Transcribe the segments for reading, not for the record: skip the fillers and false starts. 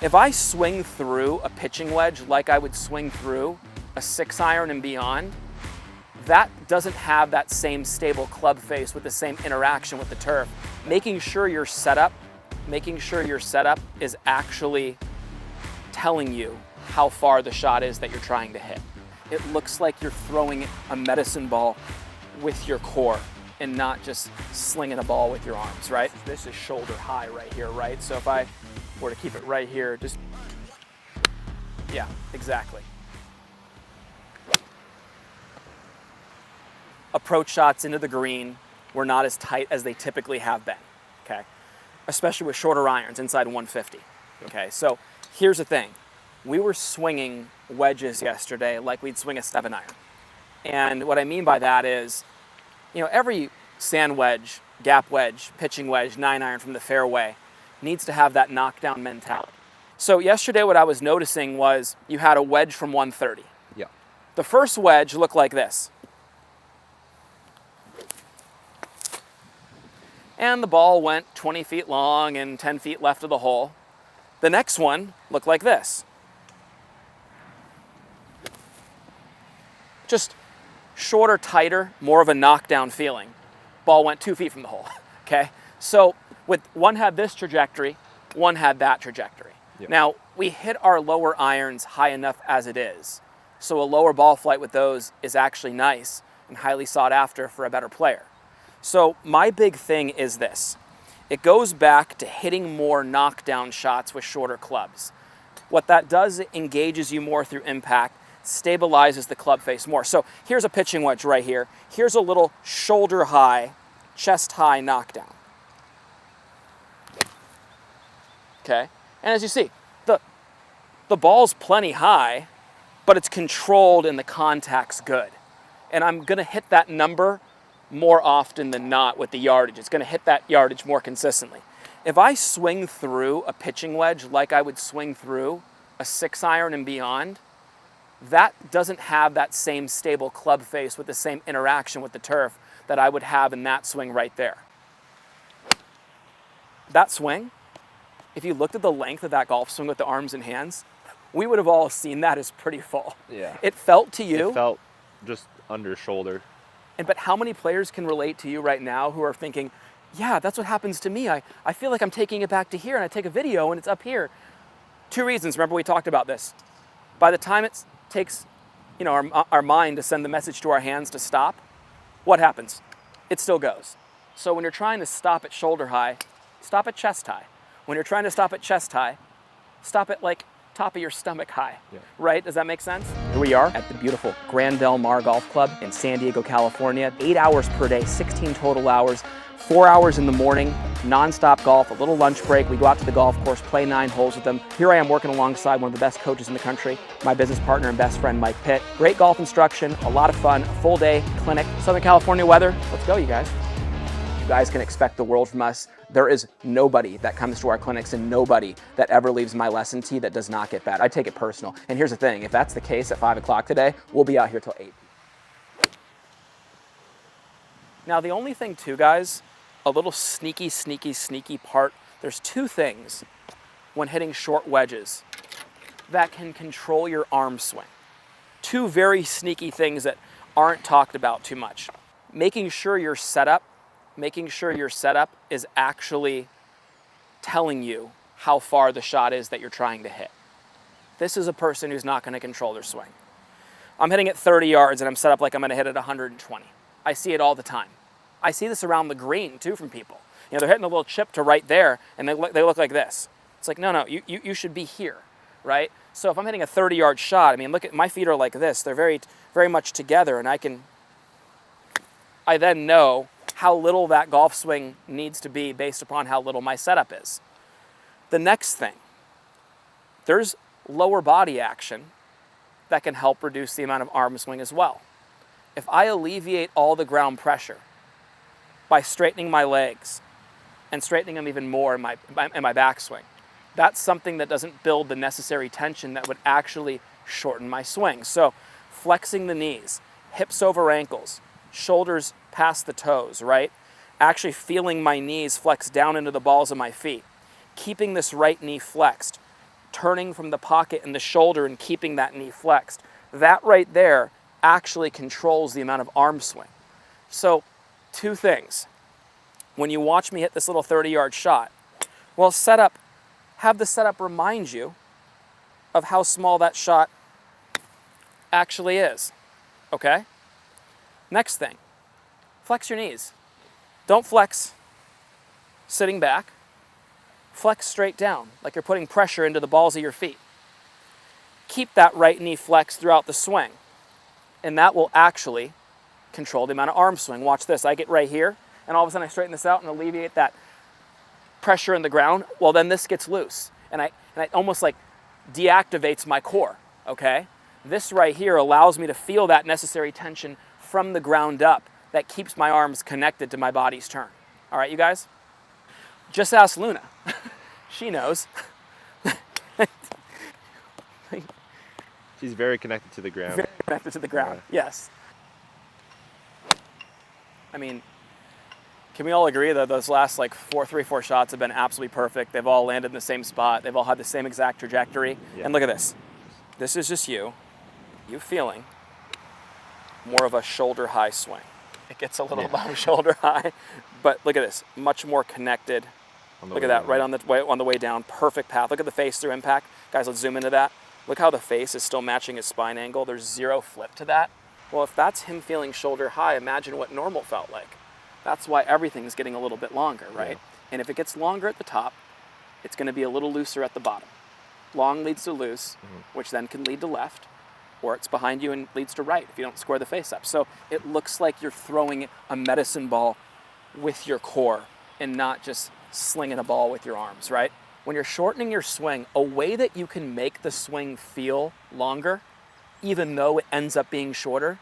If I swing through a pitching wedge like I would swing through a 6-iron and beyond, that doesn't have that same stable club face with the same interaction with the turf. Making sure your setup is actually telling you how far the shot is that you're trying to hit. It looks like you're throwing a medicine ball with your core and not just slinging a ball with your arms, right? This is shoulder high right here, right? So if I were to keep it right here, just, yeah, exactly. Approach shots into the green were not as tight as they typically have been, okay? Especially with shorter irons inside 150, okay? So here's the thing. We were swinging wedges yesterday like we'd swing a 7-iron. And what I mean by that is, you know, every sand wedge, gap wedge, pitching wedge, 9-iron from the fairway needs to have that knockdown mentality. So yesterday what I was noticing was you had a wedge from 130. Yeah. The first wedge looked like this. And the ball went 20 feet long and 10 feet left of the hole. The next one looked like this. Just shorter, tighter, more of a knockdown feeling. Ball went 2 feet from the hole, okay? So with one had this trajectory, one had that trajectory. Yep. Now, we hit our lower irons high enough as it is. So a lower ball flight with those is actually nice and highly sought after for a better player. So my big thing is this. It goes back to hitting more knockdown shots with shorter clubs. What that does, it engages you more through impact, stabilizes the club face more. So here's a pitching wedge right here. Here's a little shoulder high, chest high knockdown. Okay, and as you see, the ball's plenty high, but it's controlled and the contact's good. And I'm gonna hit that number more often than not with the yardage. It's gonna hit that yardage more consistently. If I swing through a pitching wedge like I would swing through a 6-iron and beyond, that doesn't have that same stable club face with the same interaction with the turf that I would have in that swing right there. That swing, if you looked at the length of that golf swing with the arms and hands, we would have all seen that as pretty full. Yeah. It felt to you. It felt just under shoulder. But how many players can relate to you right now who are thinking, yeah, that's what happens to me. I feel like I'm taking it back to here and I take a video and it's up here. 2 reasons, remember we talked about this. By the time it takes, you know, our mind to send the message to our hands to stop, what happens? It still goes. So when you're trying to stop at shoulder high, stop at chest high. When you're trying to stop at chest high, stop at like top of your stomach high, right? Does that make sense? Here we are at the beautiful Grand Del Mar Golf Club in San Diego, California. 8 hours per day, 16 total hours, 4 hours in the morning, non-stop golf, a little lunch break. We go out to the golf course, play 9 holes with them. Here I am working alongside one of the best coaches in the country, my business partner and best friend, Mike Pitt. Great golf instruction, a lot of fun, a full day clinic. Southern California weather, let's go you guys. You guys can expect the world from us. There is nobody that comes to our clinics and nobody that ever leaves my lesson tee that does not get bad. I take it personal. And here's the thing, if that's the case at 5 o'clock today, we'll be out here till 8. Now the only thing too, guys, a little sneaky part, there's 2 things when hitting short wedges that can control your arm swing. 2 very sneaky things that aren't talked about too much. Making sure your setup is actually telling you how far the shot is that you're trying to hit. This is a person who's not gonna control their swing. I'm hitting at 30 yards and I'm set up like I'm gonna hit at 120. I see it all the time. I see this around the green too from people. You know, they're hitting a little chip to right there and they look like this. It's like, no, you should be here, right? So if I'm hitting a 30-yard shot, I mean, look at, my feet are like this. They're very, very much together, and I then know how little that golf swing needs to be based upon how little my setup is. The next thing, there's lower body action that can help reduce the amount of arm swing as well. If I alleviate all the ground pressure by straightening my legs and straightening them even more in my backswing, that's something that doesn't build the necessary tension that would actually shorten my swing. So flexing the knees, hips over ankles, shoulders past the toes, right? Actually feeling my knees flex down into the balls of my feet. Keeping this right knee flexed. turning from the pocket and the shoulder and keeping that knee flexed. That right there actually controls the amount of arm swing. So 2 things. When you watch me hit this little 30-yard shot, well, have the setup remind you of how small that shot actually is, okay? Next thing, flex your knees. Don't flex sitting back. Flex straight down, like you're putting pressure into the balls of your feet. Keep that right knee flexed throughout the swing, and that will actually control the amount of arm swing. Watch this. I get right here, and all of a sudden I straighten this out and alleviate that pressure in the ground. Well, then this gets loose, and I almost like deactivates my core, okay? This right here allows me to feel that necessary tension from the ground up that keeps my arms connected to my body's turn. All right, you guys? Just ask Luna. She knows. She's very connected to the ground. Very connected to the ground, yes. I mean, can we all agree that those last like 4 shots have been absolutely perfect? They've all landed in the same spot. They've all had the same exact trajectory. Yeah. And look at this. This is just you feeling more of a shoulder high swing. It gets a little above shoulder high, but look at this, much more connected. Look at that, right on the way down, perfect path. Look at the face through impact. Guys, let's zoom into that. Look how the face is still matching his spine angle. There's 0 flip to that. Well, if that's him feeling shoulder high, imagine what normal felt like. That's why everything's getting a little bit longer, right? Yeah. And if it gets longer at the top, it's going to be a little looser at the bottom. Long leads to loose, which then can lead to left, or it's behind you and leads to right if you don't square the face up. So it looks like you're throwing a medicine ball with your core and not just slinging a ball with your arms, right? When you're shortening your swing, a way that you can make the swing feel longer, even though it ends up being shorter,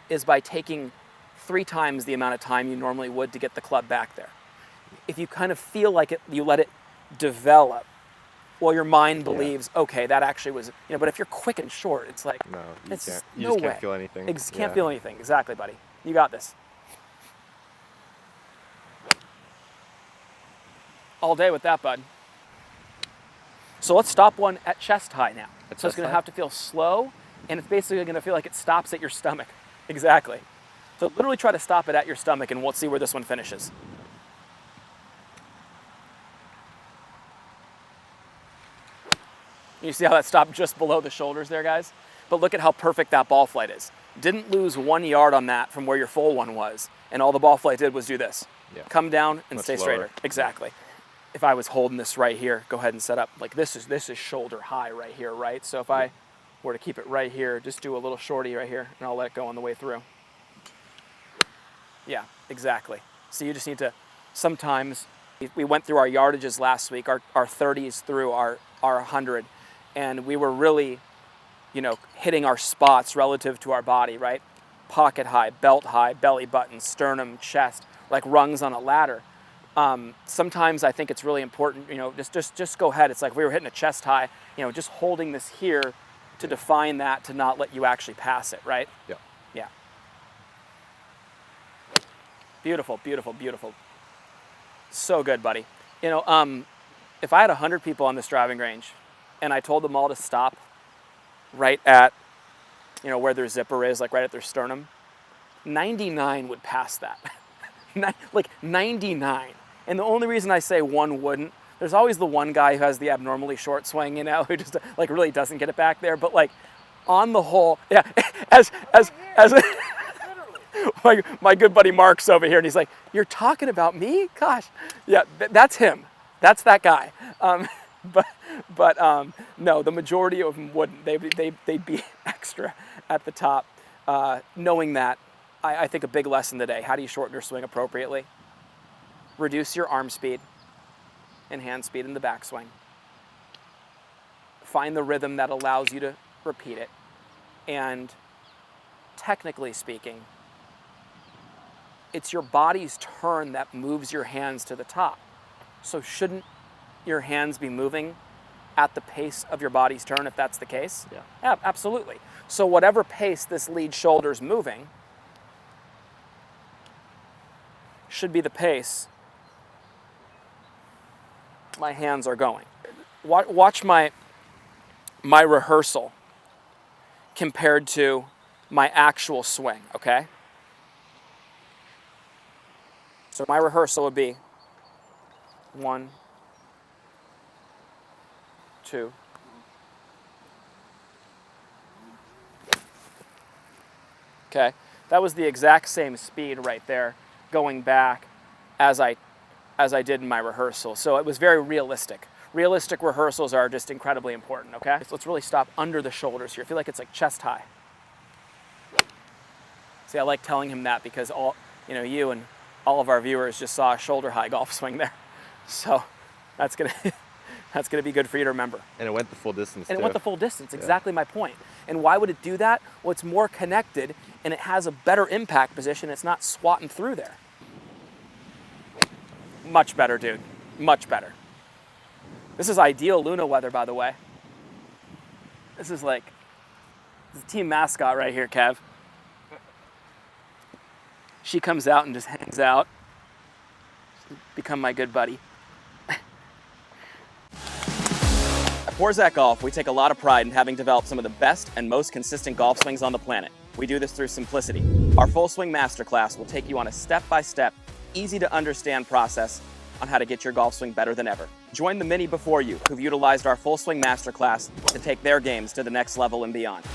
is by taking 3 times the amount of time you normally would to get the club back there. If you kind of feel like it, you let it develop, well, your mind believes, okay, that actually was, but if you're quick and short, it's like, no, you can't. You no just way. Can't feel anything. Can't feel anything. Exactly, buddy. You got this. All day with that, bud. So let's stop one at chest high now. So it's going to have to feel slow, and it's basically going to feel like it stops at your stomach. Exactly. So literally try to stop it at your stomach, and we'll see where this one finishes. You see how that stopped just below the shoulders there, guys? But look at how perfect that ball flight is. Didn't lose 1 yard on that from where your full one was, and all the ball flight did was do this. Yeah. Come down and stay straighter. Exactly. If I was holding this right here, go ahead and set up. Like this is shoulder high right here, right? So if I were to keep it right here, just do a little shorty right here, and I'll let it go on the way through. Yeah, exactly. So you just need to, sometimes, we went through our yardages last week, our 30s through our 100, and we were really, hitting our spots relative to our body, right? Pocket high, belt high, belly button, sternum, chest, like rungs on a ladder. Sometimes I think it's really important, just go ahead. It's like we were hitting a chest high, just holding this here to define that, to not let you actually pass it, right? Yeah. Yeah. Beautiful, beautiful, beautiful. So good, buddy. If I had 100 people on this driving range and I told them all to stop right at, where their zipper is, like right at their sternum, 99 would pass that. Like 99. And the only reason I say one wouldn't, there's always the one guy who has the abnormally short swing, who just like really doesn't get it back there. But like on the whole, yeah, as my good buddy Mark's over here, and he's like, "You're talking about me? Gosh, yeah, that's him. That's that guy." But no, the majority of them wouldn't. They'd be extra at the top. Knowing that, I think a big lesson today: how do you shorten your swing appropriately? Reduce your arm speed and hand speed in the backswing. Find the rhythm that allows you to repeat it. And technically speaking, it's your body's turn that moves your hands to the top. So shouldn't your hands be moving at the pace of your body's turn if that's the case? Yeah, absolutely. So whatever pace this lead shoulder's moving should be the pace my hands are going. Watch my my rehearsal compared to my actual swing, okay? So my rehearsal would be 1, 2. Okay, that was the exact same speed right there going back as I did in my rehearsal. So it was very realistic. Realistic rehearsals are just incredibly important, okay? So let's really stop under the shoulders here. I feel like it's like chest high. See, I like telling him that because you and all of our viewers just saw a shoulder high golf swing there. So that's gonna be good for you to remember. And it went the full distance. And it went the full distance, exactly my point. And why would it do that? Well, it's more connected and it has a better impact position. It's not swatting through there. Much better, dude, much better. This is ideal Luna weather, by the way. This is the team mascot right here, Kev. She comes out and just hangs out. Become my good buddy. At Porzak Golf, we take a lot of pride in having developed some of the best and most consistent golf swings on the planet. We do this through simplicity. Our Full Swing Masterclass will take you on a step-by-step, easy-to-understand process on how to get your golf swing better than ever. Join the many before you who've utilized our Full Swing Masterclass to take their games to the next level and beyond.